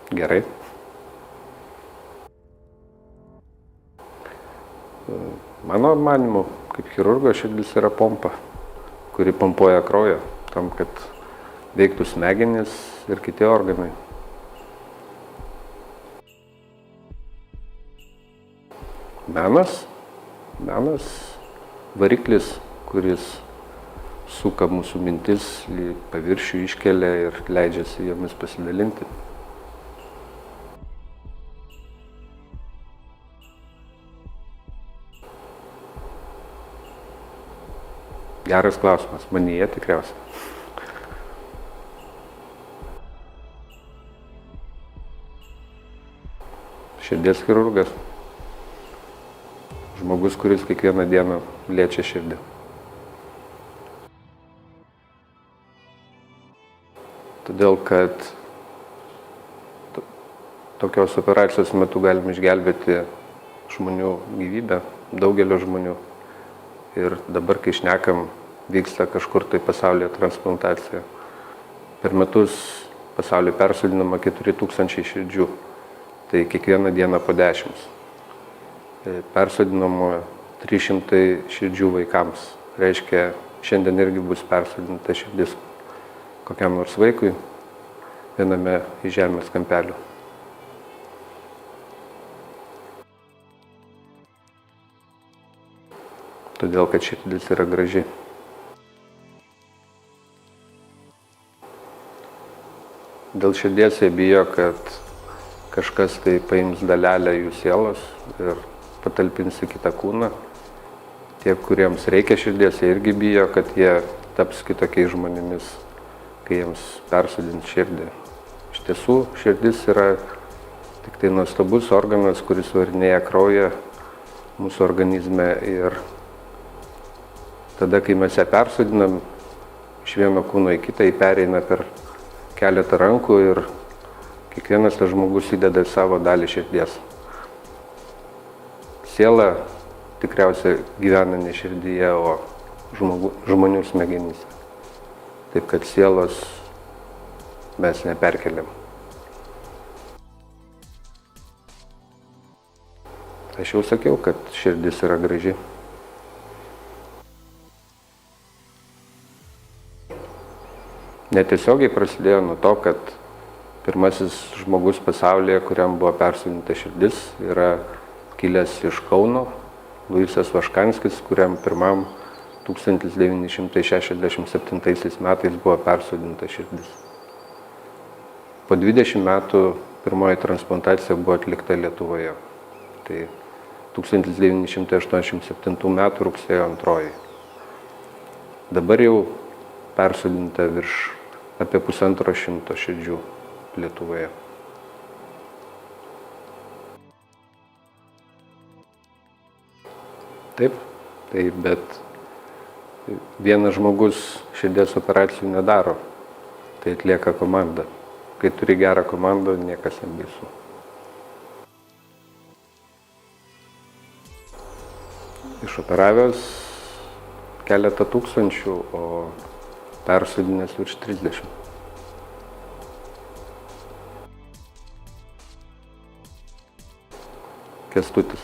Gerai. Mano manymu, kaip chirurgo širdis yra pompa, kuri pompuoja kraują tam, kad veiktų smegenys ir kiti organai. Menas variklis, kuris suka mūsų mintis, į paviršių iškelia ir leidžiasi jomis pasidalinti. Geras klausimas, manyje tikriausiai. Širdies chirurgas. Žmogus, kuris kiekvieną dieną liečia širdį. Todėl, kad tokios operacijos metu galim išgelbėti žmonių gyvybę, daugelio žmonių. Ir dabar, kai šnekam, vyksta kažkur tai pasaulyje transplantacija. Per metus pasaulyje persodinama 4000 širdžių, tai kiekvieną dieną po 10. Persodinama 300 širdžių vaikams. Reiškia, šiandien irgi bus persodinta širdis kokiam nors vaikui viename iš žemės kampelių. Todėl, kad širdis yra graži. Dėl širdies jie bijo, kad kažkas tai paims dalelę jų sielos ir patalpins į kitą kūną. Tie, kuriems reikia širdies, jie irgi bijo, kad jie taps kitokiais žmonėmis, kai jiems persodins širdį. Iš tiesų, širdis yra tik tai nuostabus organas, kuris varinėja kraują mūsų organizme ir tada, kai mes ją persodinam, iš vieno kūno į kitą, jį pereina per keletą rankų ir kiekvienas tas žmogus įdeda savo dalį širdies. Siela tikriausiai gyvena ne širdyje, o žmonių smegenyse. Taip kad sielos mes neperkeliam. Aš jau sakiau, kad širdis yra graži. Netiesiogiai prasidėjo nuo to, kad pirmasis žmogus pasaulyje, kuriam buvo persodinta širdis, yra kilęs iš Kauno, Luisas Vaškanskis, kuriam pirmam 1967 metais buvo persodinta širdis. Po 20 metų pirmoji transplantacija buvo atlikta Lietuvoje. Tai 1987 metų rugsėjo 2. Dabar jau persodinta virš apie 150 širdžių Lietuvoje. Taip, bet vienas žmogus širdies operacijų nedaro, tai atlieka komanda. Kai turi gerą komandą, niekas nebaisu. Išoperavęs keletą tūkstančių, o persodinęs virš 30. Kęstutis.